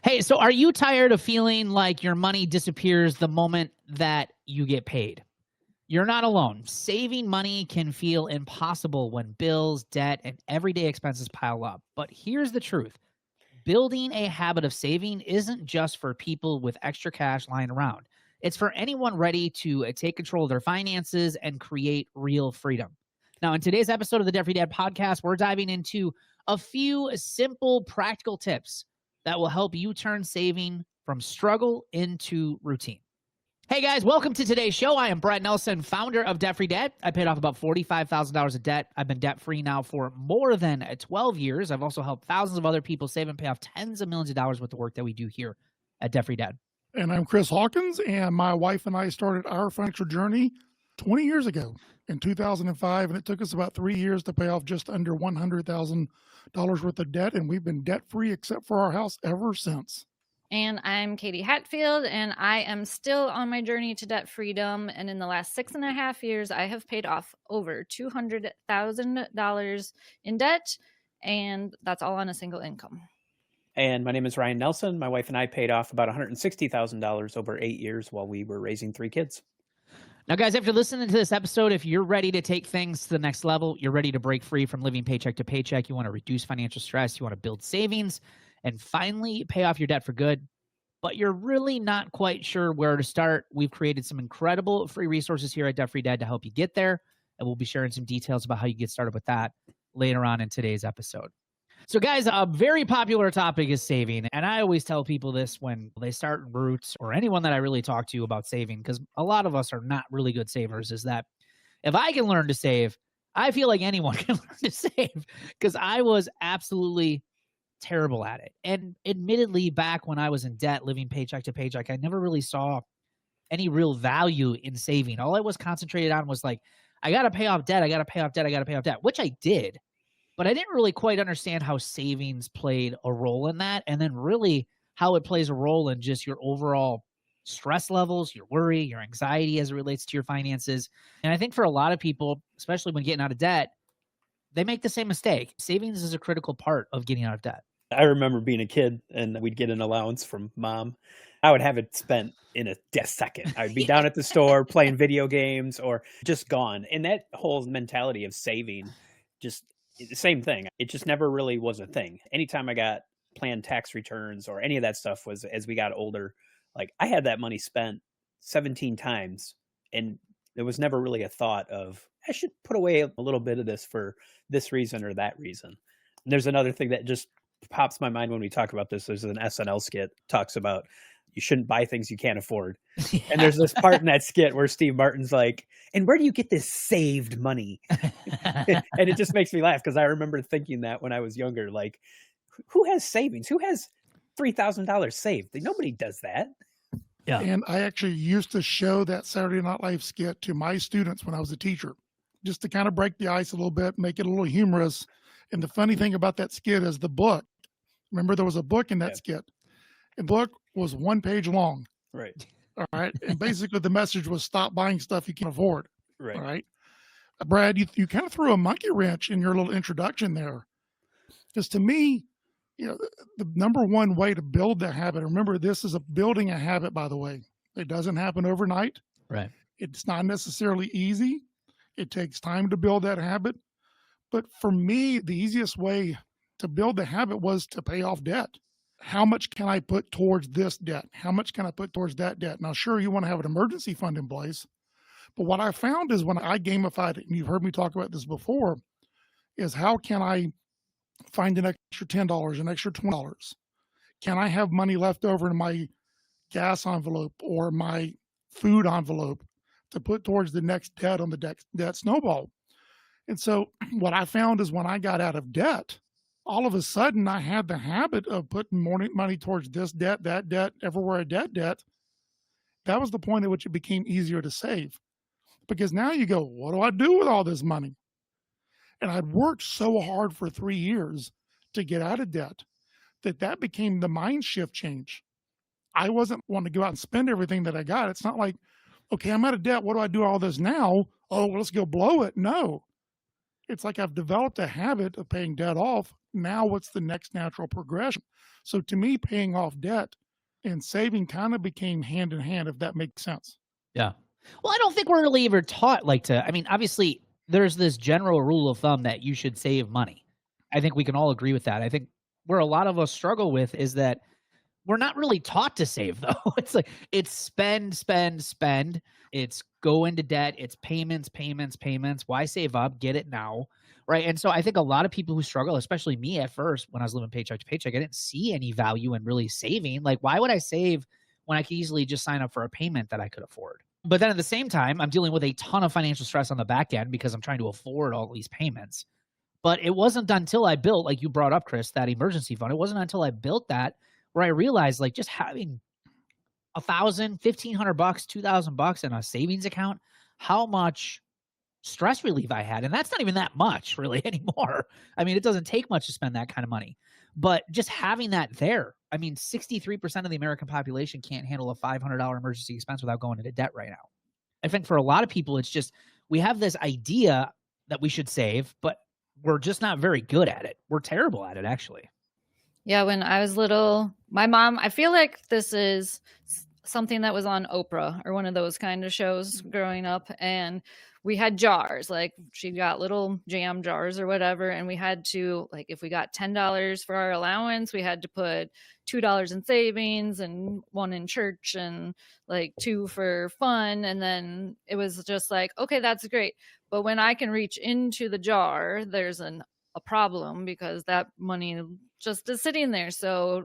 Hey, so are you tired of feeling like your money disappears the moment that you get paid? You're not alone. Saving money can feel impossible when bills, debt, and everyday expenses pile up. But here's the truth. Building a habit of saving isn't just for people with extra cash lying around. It's for anyone ready to take control of their finances and create real freedom. Now, in today's episode of the Debt Free Dad podcast, we're diving into a few simple, practical tips that will help you turn saving from struggle into routine. Hey guys, welcome to today's show. I am Brett Nelson, founder of Debt Free Dad. I paid off about $45,000 of debt. I've been debt free now for more than 12 years. I've also helped thousands of other people save and pay off tens of millions of dollars with the work that we do here at Debt Free Dad. And I'm Chris Hawkins, and my wife and I started our financial journey 20 years ago in 2005, and it took us about 3 years to pay off just under $100,000 worth of debt, and we've been debt-free except for our house ever since. And I'm Kati Hatfield, and I am still on my journey to debt freedom. And in the last 6.5 years, I have paid off over $200,000 in debt, and that's all on a single income. And my name is Ryan Nelson. My wife and I paid off about $160,000 over 8 years while we were raising 3 kids. Now, guys, after listening to this episode, if you're ready to take things to the next level, you're ready to break free from living paycheck to paycheck, you want to reduce financial stress, you want to build savings, and finally pay off your debt for good, but you're really not quite sure where to start, we've created some incredible free resources here at Debt Free Dad to help you get there, and we'll be sharing some details about how you get started with that later on in today's episode. So guys, a very popular topic is saving, and I always tell people this when they start Roots or anyone that I really talk to about saving, because a lot of us are not really good savers, is that if I can learn to save, I feel like anyone can learn to save, because I was absolutely terrible at it. And admittedly, back when I was in debt, living paycheck to paycheck, I never really saw any real value in saving. All I was concentrated on was like, I got to pay off debt. I got to pay off debt. I got to pay off debt, which I did. But I didn't really quite understand how savings played a role in that. And then really how it plays a role in just your overall stress levels, your worry, your anxiety as it relates to your finances. And I think for a lot of people, especially when getting out of debt, they make the same mistake. Savings is a critical part of getting out of debt. I remember being a kid and we'd get an allowance from mom. I would have it spent in a second. I would be down at the store playing video games or just gone. And that whole mentality of saving, just the same thing. It just never really was a thing. Anytime I got planned tax returns or any of that stuff was as we got older, like I had that money spent 17 times and there was never really a thought of I should put away a little bit of this for this reason or that reason. And there's another thing that just pops my mind when we talk about this. There's an SNL skit talks about you shouldn't buy things you can't afford. Yeah. And there's this part in that skit where Steve Martin's like, and where do you get this saved money? And it just makes me laugh because I remember thinking that when I was younger, like, who has savings? Who has $3,000 saved? Nobody does that. Yeah. And I actually used to show that Saturday Night Live skit to my students when I was a teacher, just to kind of break the ice a little bit, make it a little humorous. And the funny thing about that skit is the book. Remember, there was a book in that skit. The book was 1 page long. Right. All right. And basically the message was stop buying stuff you can't afford. Right. All right. Brad, you kind of threw a monkey wrench in your little introduction there. Because to me, the number one way to build that habit, remember this is building a habit, by the way. It doesn't happen overnight. Right. It's not necessarily easy. It takes time to build that habit. But for me, the easiest way to build the habit was to pay off debt. How much can I put towards this debt? How much can I put towards that debt? Now, sure, you want to have an emergency fund in place. But what I found is when I gamified it, and you've heard me talk about this before, is how can I find an extra $10, an extra $20? Can I have money left over in my gas envelope or my food envelope to put towards the next debt on the debt snowball? And so what I found is when I got out of debt, all of a sudden I had the habit of putting more money towards this debt, that debt, everywhere a debt. That was the point at which it became easier to save. Because now you go, what do I do with all this money? And I'd worked so hard for 3 years to get out of debt that became the mind shift change. I wasn't wanting to go out and spend everything that I got. It's not like, okay, I'm out of debt. What do I do all this now? Oh, well, let's go blow it. No. It's like I've developed a habit of paying debt off. now what's the next natural progression? So to me, paying off debt and saving kind of became hand in hand, if that makes sense. Yeah. Well, I don't think we're really ever taught I mean, obviously there's this general rule of thumb that you should save money. I think we can all agree with that. I think where a lot of us struggle with is that we're not really taught to save though. It's like it's spend, spend, spend. It's go into debt. It's payments, payments, payments. Why save up? Get it now. Right. And so I think a lot of people who struggle, especially me at first, when I was living paycheck to paycheck, I didn't see any value in really saving. Like, why would I save when I could easily just sign up for a payment that I could afford? But then at the same time, I'm dealing with a ton of financial stress on the back end because I'm trying to afford all these payments. But it wasn't until I built, like you brought up, Chris, that emergency fund. It wasn't until I built that where I realized like just having $1,000, $1,500, $2,000 in a savings account, how much stress relief I had. And that's not even that much really anymore. I mean, it doesn't take much to spend that kind of money, but just having that there. I mean, 63% of the American population can't handle a $500 emergency expense without going into debt right now. I think for a lot of people, it's just, we have this idea that we should save, but we're just not very good at it. We're terrible at it, actually. Yeah, when I was little, my mom, I feel like this is something that was on Oprah or one of those kind of shows growing up. And we had jars, like she got little jam jars or whatever. And we had to, like, if we got $10 for our allowance, we had to put $2 in savings and $1 in church and like $2 for fun. And then it was just like, okay, that's great. But when I can reach into the jar, there's a problem because that money just is sitting there. So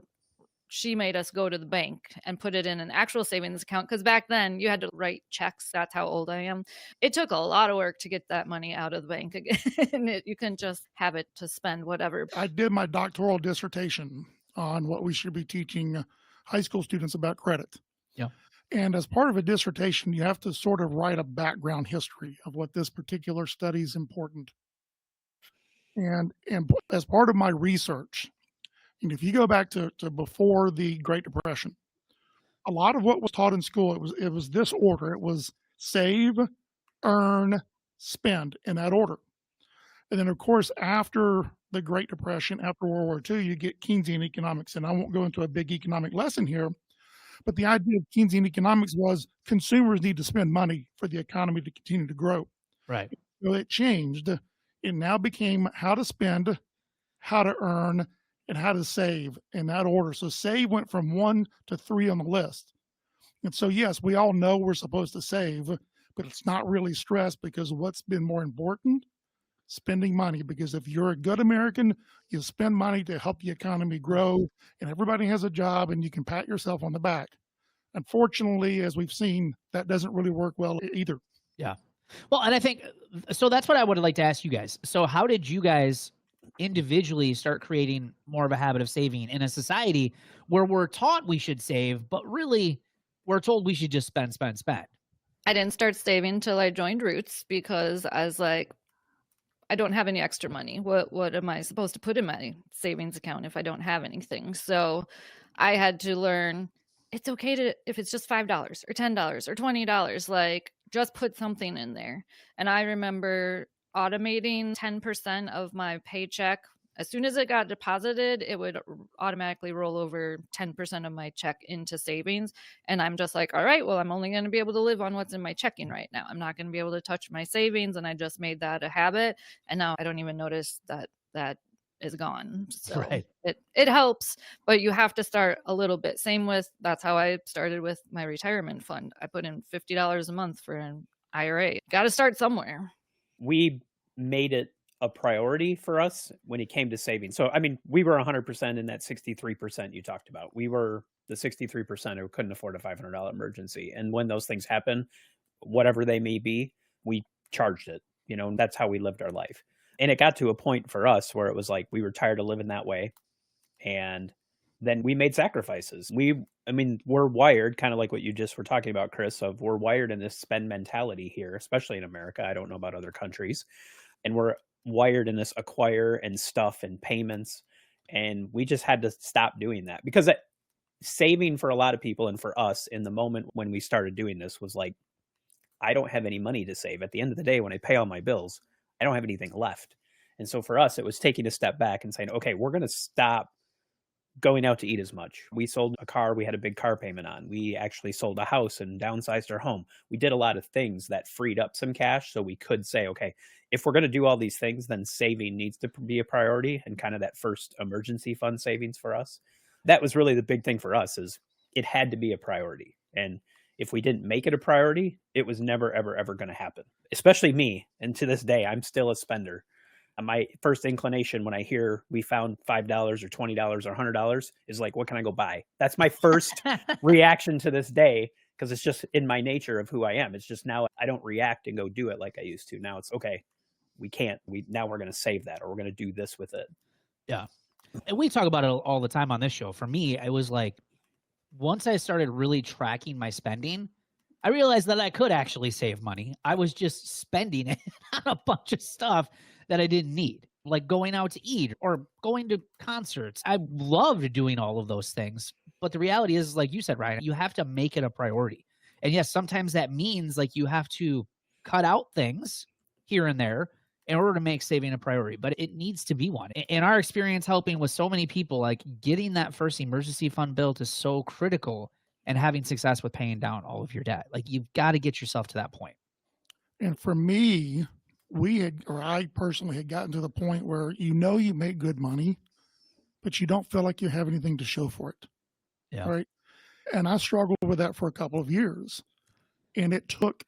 she made us go to the bank and put it in an actual savings account because back then you had to write checks. That's how old I am. It took a lot of work to get that money out of the bank again. You couldn't just have it to spend whatever. I did my doctoral dissertation on what we should be teaching high school students about credit. Yeah. And as part of a dissertation, you have to sort of write a background history of what this particular study is important. And as part of my research, and if you go back to before the Great Depression, a lot of what was taught in school, it was this order. It was save, earn, spend in that order. And then, of course, after the Great Depression, after World War II, you get Keynesian economics. And I won't go into a big economic lesson here, but the idea of Keynesian economics was consumers need to spend money for the economy to continue to grow. Right. So it changed. It now became how to spend, how to earn, and how to save in that order. So save went from 1 to 3 on the list. And so, yes, we all know we're supposed to save, but it's not really stressed because what's been more important? Spending money. Because if you're a good American, you spend money to help the economy grow and everybody has a job and you can pat yourself on the back. Unfortunately, as we've seen, that doesn't really work well either. Yeah. Well, and I think, so that's what I would like to ask you guys. So how did you guys individually start creating more of a habit of saving in a society where we're taught we should save, but really we're told we should just spend, spend, spend? I didn't start saving until I joined Roots because I was like, I don't have any extra money. What am I supposed to put in my savings account if I don't have anything? So I had to learn it's okay to, if it's just $5 or $10 or $20, like just put something in there. And I remember automating 10% of my paycheck. As soon as it got deposited, it would automatically roll over 10% of my check into savings. And I'm just like, all right, well, I'm only going to be able to live on what's in my checking right now. I'm not going to be able to touch my savings. And I just made that a habit. And now I don't even notice that is gone. So Right. It helps, but you have to start a little bit. Same with, that's how I started with my retirement fund. I put in $50 a month for an IRA. Got to start somewhere. We made it a priority for us when it came to saving. So, I mean, we were 100% in that 63% you talked about. We were the 63% who couldn't afford a $500 emergency. And when those things happen, whatever they may be, we charged it, and that's how we lived our life. And it got to a point for us where it was like, we were tired of living that way. And then we made sacrifices. We're wired kind of like what you just were talking about, Chris, of we're wired in this spend mentality here, especially in America. I don't know about other countries. And we're wired in this acquire and stuff and payments. And we just had to stop doing that because saving for a lot of people and for us in the moment when we started doing this was like, I don't have any money to save. At the end of the day, when I pay all my bills, I don't have anything left. And so for us, it was taking a step back and saying, okay, we're going to stop going out to eat as much. We sold a car we had a big car payment on. We actually sold a house and downsized our home. We did a lot of things that freed up some cash so we could say, okay, if we're going to do all these things, then saving needs to be a priority, and kind of that first emergency fund savings for us. That was really the big thing for us, is it had to be a priority. And if we didn't make it a priority, it was never, ever, ever going to happen, especially me. And to this day, I'm still a spender. My first inclination when I hear we found $5 or $20 or $100 is like, what can I go buy? That's my first reaction to this day, because it's just in my nature of who I am. It's just now I don't react and go do it like I used to. Now it's okay. We can't. Now we're going to save that, or we're going to do this with it. Yeah. And we talk about it all the time on this show. For me, it was like, once I started really tracking my spending, I realized that I could actually save money. I was just spending it on a bunch of stuff that I didn't need, like going out to eat or going to concerts. I loved doing all of those things. But the reality is, like you said, Ryan, you have to make it a priority. And yes, sometimes that means like you have to cut out things here and there in order to make saving a priority, but it needs to be one. In our experience helping with so many people, like getting that first emergency fund built is so critical, and having success with paying down all of your debt. Like you've got to get yourself to that point. And for me, I personally had gotten to the point where you make good money, but you don't feel like you have anything to show for it. Yeah. Right. And I struggled with that for a couple of years. And it took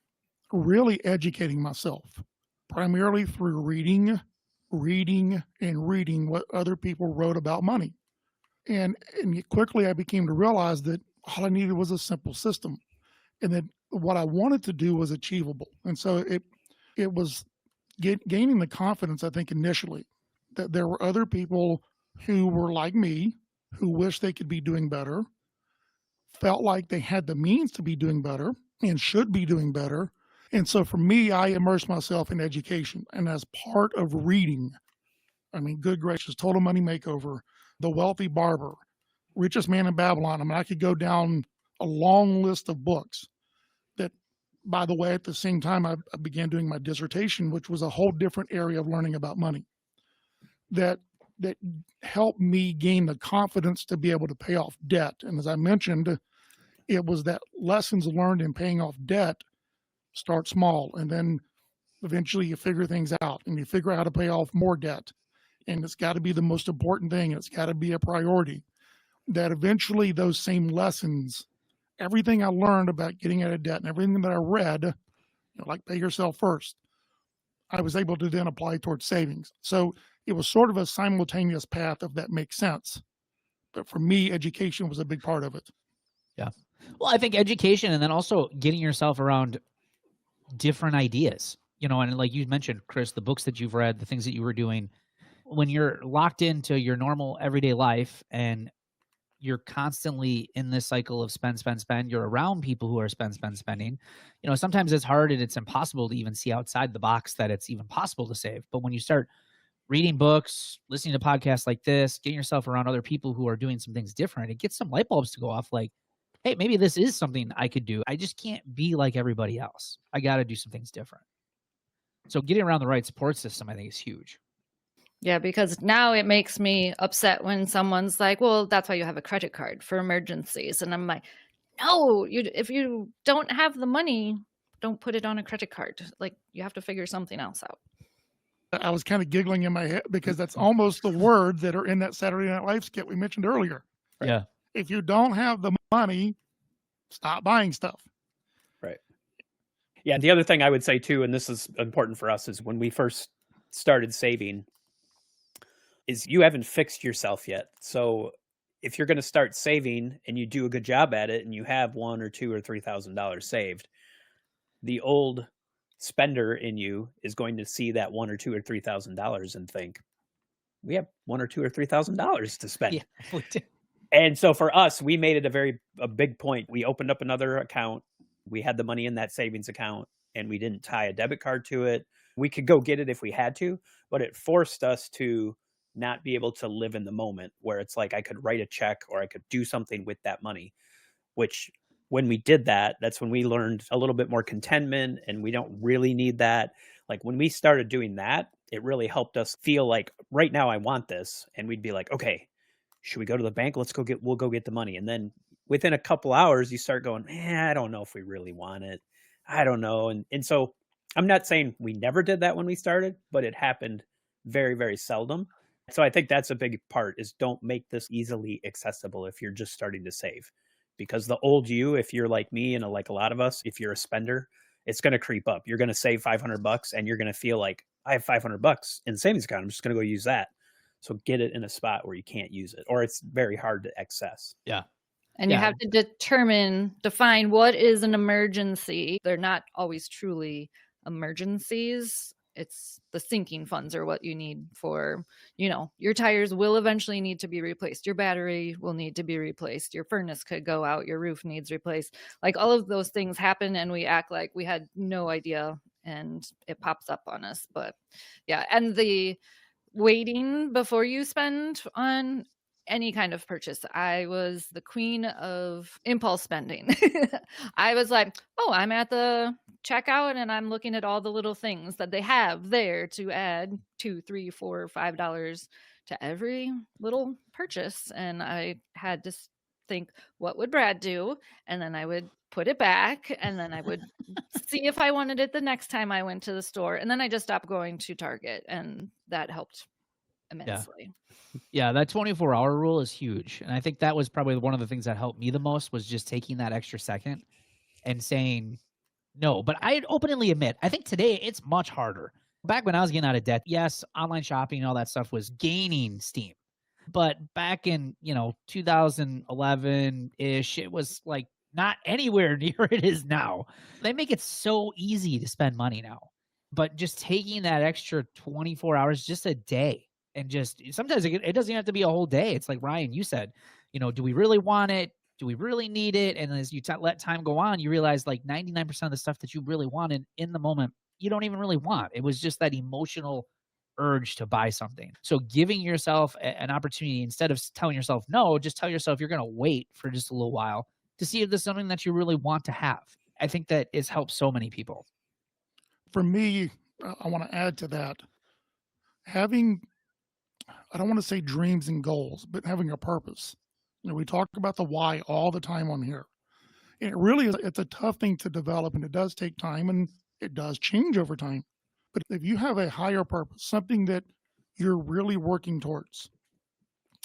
really educating myself, primarily through reading what other people wrote about money. And quickly I became to realize that all I needed was a simple system, and that what I wanted to do was achievable. And so it was gaining the confidence, I think, initially, that there were other people who were like me, who wished they could be doing better, felt like they had the means to be doing better and should be doing better. And so for me, I immersed myself in education. And as part of reading, I mean, good gracious, Total Money Makeover, The Wealthy Barber, Richest Man in Babylon. I mean, I could go down a long list of books that, by the way, at the same time, I began doing my dissertation, which was a whole different area of learning about money, that helped me gain the confidence to be able to pay off debt. And as I mentioned, it was that lessons learned in paying off debt. Start small, and then eventually you figure things out, and you figure out how to pay off more debt. And it's got to be the most important thing. It's got to be a priority. That eventually those same lessons, everything I learned about getting out of debt and everything that I read, like pay yourself first, I was able to then apply towards savings. So it was sort of a simultaneous path, if that makes sense. But for me, education was a big part of it. Yeah. Well, I think education, and then also getting yourself around different ideas, and like you mentioned, Chris, the books that you've read, the things that you were doing, when you're locked into your normal everyday life and you're constantly in this cycle of spend, you're around people who are spending, sometimes it's hard and it's impossible to even see outside the box that it's even possible to save. But when you start reading books, listening to podcasts like this, getting yourself around other people who are doing some things different, it gets some light bulbs to go off, like, hey, maybe this is something I could do. I just can't be like everybody else. I got to do some things different. So getting around the right support system, I think, is huge. Yeah, because now it makes me upset when someone's like, well, that's why you have a credit card for emergencies. And I'm like, no, if you don't have the money, don't put it on a credit card. Like, you have to figure something else out. I was kind of giggling in my head because that's almost the words that are in that Saturday Night Live skit we mentioned earlier. Right? Yeah. If you don't have the money, stop buying stuff. Right. Yeah. The other thing I would say too, and this is important for us, is when we first started saving, is you haven't fixed yourself yet. So if you're going to start saving and you do a good job at it and you have $1,000 or $2,000 or $3,000 saved, the old spender in you is going to see that $1,000 or $2,000 or $3,000 and think, we have $1,000 or $2,000 or $3,000 to spend. Yeah, we do. And so for us, we made it a big point. We opened up another account. We had the money in that savings account, and we didn't tie a debit card to it. We could go get it if we had to, but it forced us to not be able to live in the moment, where it's like I could write a check or I could do something with that money, which when we did that, that's when we learned a little bit more contentment, and we don't really need that. Like when we started doing that, it really helped us feel like right now I want this. And we'd be like, okay, should we go to the bank? We'll go get the money. And then within a couple hours, you start going, I don't know if we really want it. I don't know. And so I'm not saying we never did that when we started, but it happened very, very seldom. So I think that's a big part, is don't make this easily accessible if you're just starting to save. Because the old you, if you're like me and like a lot of us, if you're a spender, it's going to creep up. You're going to save $500 and you're going to feel like, I have $500 in the savings account. I'm just going to go use that. So get it in a spot where you can't use it, or it's very hard to access. Yeah. And you Yeah. have to define what is an emergency. They're not always truly emergencies. It's the sinking funds are what you need for, your tires will eventually need to be replaced. Your battery will need to be replaced. Your furnace could go out. Your roof needs replaced. Like, all of those things happen and we act like we had no idea, and it pops up on us. But yeah. And the waiting before you spend on any kind of purchase. I was the queen of impulse spending. I was like, oh, I'm at the checkout and I'm looking at all the little things that they have there to add $2, $3, $4, $5 to every little purchase. And I had to think, what would Brad do? And then I would put it back, and then I would see if I wanted it the next time I went to the store. And then I just stopped going to Target, and that helped immensely. Yeah, that 24-hour rule is huge. And I think that was probably one of the things that helped me the most, was just taking that extra second and saying no. But I openly admit, I think today it's much harder. Back when I was getting out of debt, yes, online shopping and all that stuff was gaining steam. But back in, 2011-ish, it was like not anywhere near it is now. They make it so easy to spend money now. But just taking that extra 24 hours, just a day, and just sometimes it doesn't have to be a whole day. It's like, Ryan, you said, do we really want it? Do we really need it? And as you let time go on, you realize like 99% of the stuff that you really wanted in the moment, you don't even really want. It was just that emotional urge to buy something. So giving yourself an opportunity, instead of telling yourself no, just tell yourself you're going to wait for just a little while to see if there's something that you really want to have. I think that has helped so many people. For me, I want to add to that. Having, I don't want to say dreams and goals, but having a purpose. We talk about the why all the time on here. And it really is, it's a tough thing to develop, and it does take time, and it does change over time. But if you have a higher purpose, something that you're really working towards,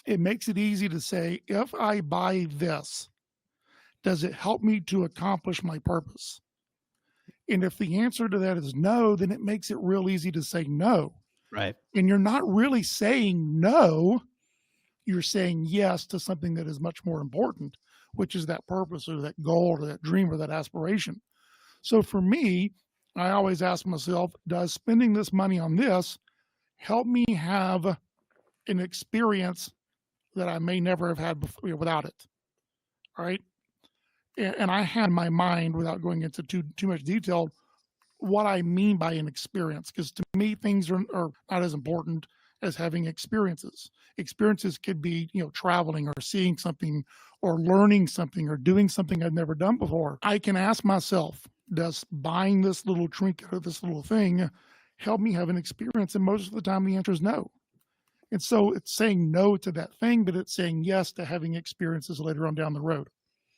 it makes it easy to say, if I buy this, does it help me to accomplish my purpose? And if the answer to that is no, then it makes it real easy to say no. Right. And you're not really saying no, you're saying yes to something that is much more important, which is that purpose or that goal or that dream or that aspiration. So for me, I always ask myself, does spending this money on this help me have an experience that I may never have had before, without it? All right. And I had in my mind, without going into too much detail, what I mean by an experience, because to me, things are not as important as having experiences. Experiences could be, traveling or seeing something or learning something or doing something I've never done before. I can ask myself, does buying this little trinket or this little thing help me have an experience? And most of the time, the answer is no. And so it's saying no to that thing, but it's saying yes to having experiences later on down the road.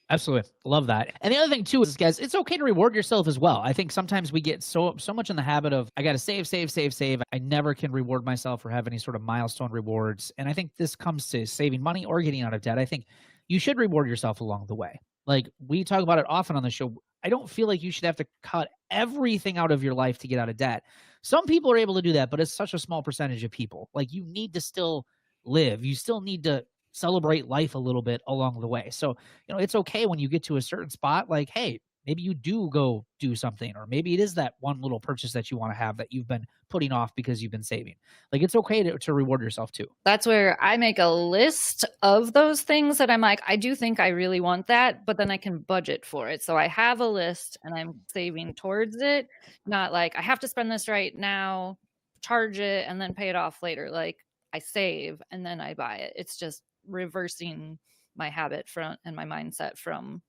Absolutely. Love that. And the other thing too is, guys, it's okay to reward yourself as well. I think sometimes we get so much in the habit of, I got to save. I never can reward myself or have any sort of milestone rewards. And I think this comes to saving money or getting out of debt. I think you should reward yourself along the way. Like we talk about it often on the show. I don't feel like you should have to cut everything out of your life to get out of debt. Some people are able to do that, but it's such a small percentage of people. Like you need to still live. You still need to celebrate life a little bit along the way. So, it's okay when you get to a certain spot, like, hey, maybe you do go do something, or maybe it is that one little purchase that you want to have that you've been putting off because you've been saving. Like, it's okay to reward yourself too. That's where I make a list of those things that I'm like, I do think I really want that, but then I can budget for it. So I have a list and I'm saving towards it, not like I have to spend this right now, charge it, and then pay it off later. Like I save and then I buy it. It's just reversing my habit and my mindset from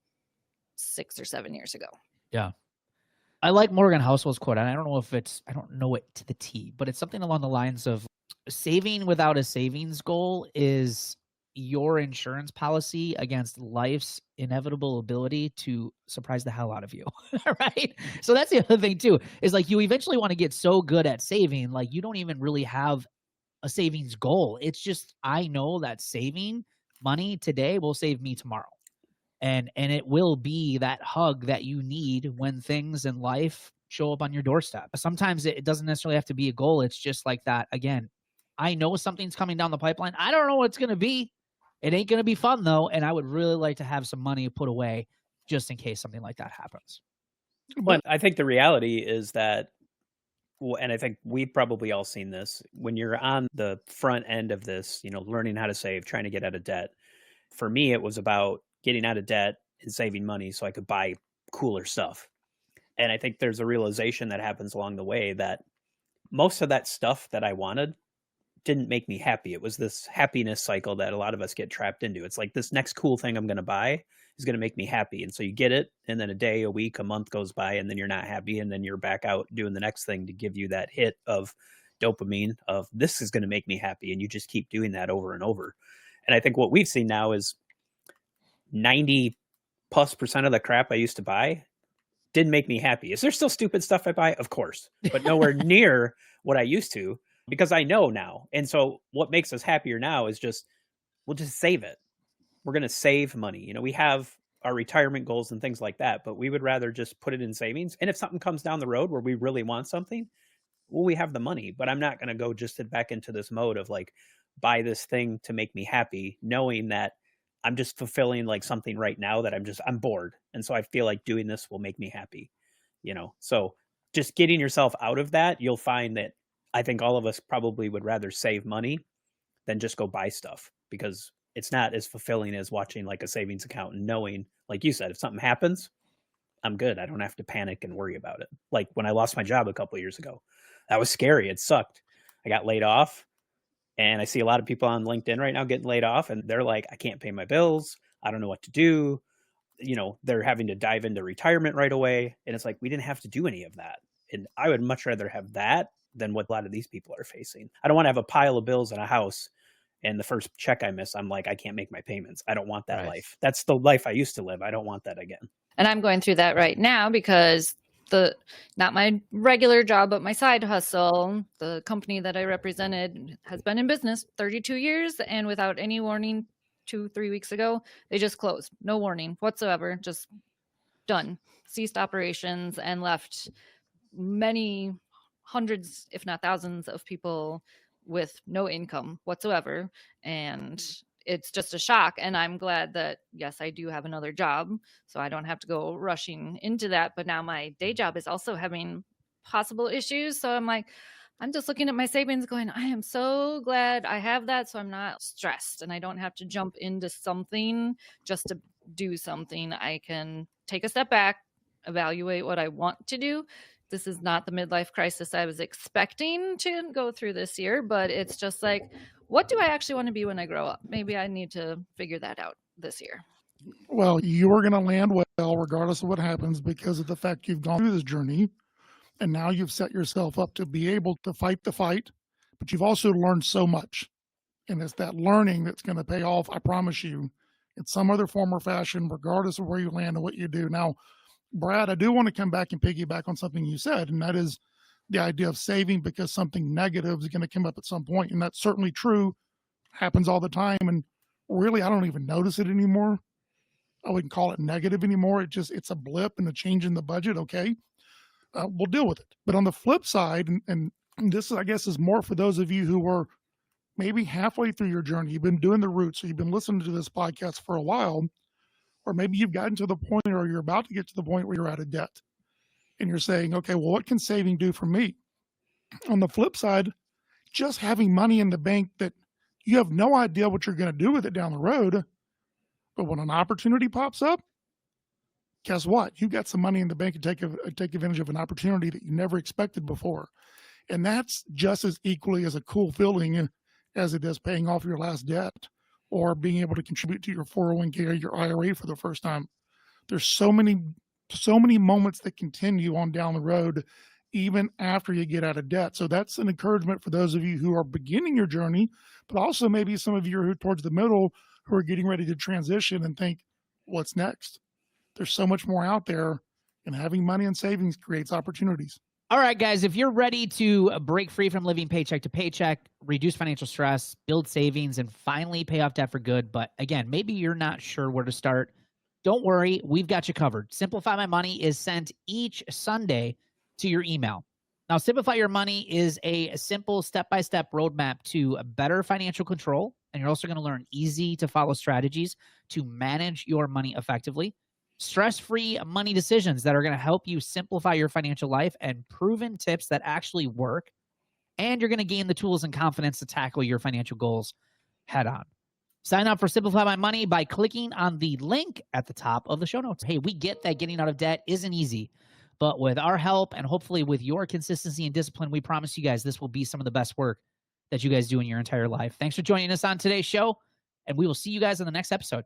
6 or 7 years ago. Yeah. I like Morgan Househol's quote, and I don't know it to the T, but it's something along the lines of saving without a savings goal is your insurance policy against life's inevitable ability to surprise the hell out of you. Right? So that's the other thing too, is like you eventually want to get so good at saving, like you don't even really have a savings goal. It's just, I know that saving money today will save me tomorrow. And it will be that hug that you need when things in life show up on your doorstep. Sometimes it doesn't necessarily have to be a goal. It's just like that. Again, I know something's coming down the pipeline. I don't know what it's going to be. It ain't going to be fun though. And I would really like to have some money put away just in case something like that happens. But I think the reality is that, and I think we've probably all seen this, when you're on the front end of this, learning how to save, trying to get out of debt. For me, it was about getting out of debt and saving money so I could buy cooler stuff. And I think there's a realization that happens along the way that most of that stuff that I wanted didn't make me happy. It was this happiness cycle that a lot of us get trapped into. It's like, this next cool thing I'm going to buy is going to make me happy. And so you get it, and then a day, a week, a month goes by, and then you're not happy. And then you're back out doing the next thing to give you that hit of dopamine of, this is going to make me happy. And you just keep doing that over and over. And I think what we've seen now is 90+% of the crap I used to buy didn't make me happy. Is there still stupid stuff I buy? Of course, but nowhere near what I used to, because I know now. And so what makes us happier now is we'll just save it. We're going to save money. We have our retirement goals and things like that, but we would rather just put it in savings. And if something comes down the road where we really want something, well, we have the money, but I'm not going to go just back into this mode of like, buy this thing to make me happy, knowing that I'm just fulfilling like something right now that I'm bored. And so I feel like doing this will make me happy, so just getting yourself out of that, you'll find that I think all of us probably would rather save money than just go buy stuff, because it's not as fulfilling as watching like a savings account and knowing, like you said, if something happens, I'm good. I don't have to panic and worry about it. Like when I lost my job a couple of years ago, that was scary. It sucked. I got laid off. And I see a lot of people on LinkedIn right now getting laid off, and they're like, I can't pay my bills. I don't know what to do. They're having to dive into retirement right away. And it's like, we didn't have to do any of that. And I would much rather have that than what a lot of these people are facing. I don't want to have a pile of bills in a house, and the first check I miss, I'm like, I can't make my payments. I don't want that life. That's the life I used to live. I don't want that again. And I'm going through that right now because not my regular job, but my side hustle, the company that I represented has been in business 32 years. And without any warning, 2-3 weeks ago, they just closed. No warning whatsoever. Just done. Ceased operations and left many hundreds, if not thousands of people with no income whatsoever. And it's just a shock. And I'm glad that, yes, I do have another job, so I don't have to go rushing into that. But now my day job is also having possible issues. So I'm like, I'm just looking at my savings going, I am so glad I have that. So I'm not stressed and I don't have to jump into something just to do something. I can take a step back, evaluate what I want to do. This is not the midlife crisis I was expecting to go through this year, but it's just like, what do I actually want to be when I grow up? Maybe I need to figure that out this year. Well, you're going to land well, regardless of what happens, because of the fact you've gone through this journey. And now you've set yourself up to be able to fight the fight, but you've also learned so much. And it's that learning that's going to pay off, I promise you, in some other form or fashion, regardless of where you land and what you do. Now, Brad, I do want to come back and piggyback on something you said, and that is the idea of saving because something negative is going to come up at some point. And that's certainly true, happens all the time. And really, I don't even notice it anymore. I wouldn't call it negative anymore. It's a blip and a change in the budget. Okay. We'll deal with it. But on the flip side, and this, I guess, is more for those of you who were maybe halfway through your journey, you've been doing the roots, so you've been listening to this podcast for a while, or maybe you've gotten to the point or you're about to get to the point where you're out of debt. And you're saying, okay, well, what can saving do for me? On the flip side, just having money in the bank that you have no idea what you're going to do with it down the road, but when an opportunity pops up, guess what? You got some money in the bank to take advantage of an opportunity that you never expected before. And that's just as equally as a cool feeling as it is paying off your last debt or being able to contribute to your 401k or your IRA for the first time. There's so many so many moments that continue on down the road, even after you get out of debt. So that's an encouragement for those of you who are beginning your journey, but also maybe some of you who are towards the middle who are getting ready to transition and think, what's next? There's so much more out there, and having money and savings creates opportunities. All right, guys, if you're ready to break free from living paycheck to paycheck, reduce financial stress, build savings, and finally pay off debt for good, but again, maybe you're not sure where to start, don't worry, we've got you covered. Simplify My Money is sent each Sunday to your email. Now, Simplify Your Money is a simple step-by-step roadmap to better financial control, and you're also going to learn easy-to-follow strategies to manage your money effectively. Stress-free money decisions that are going to help you simplify your financial life, and proven tips that actually work. And you're going to gain the tools and confidence to tackle your financial goals head on. Sign up for Simplify My Money by clicking on the link at the top of the show notes. Hey, we get that getting out of debt isn't easy, but with our help and hopefully with your consistency and discipline, we promise you guys this will be some of the best work that you guys do in your entire life. Thanks for joining us on today's show, and we will see you guys in the next episode.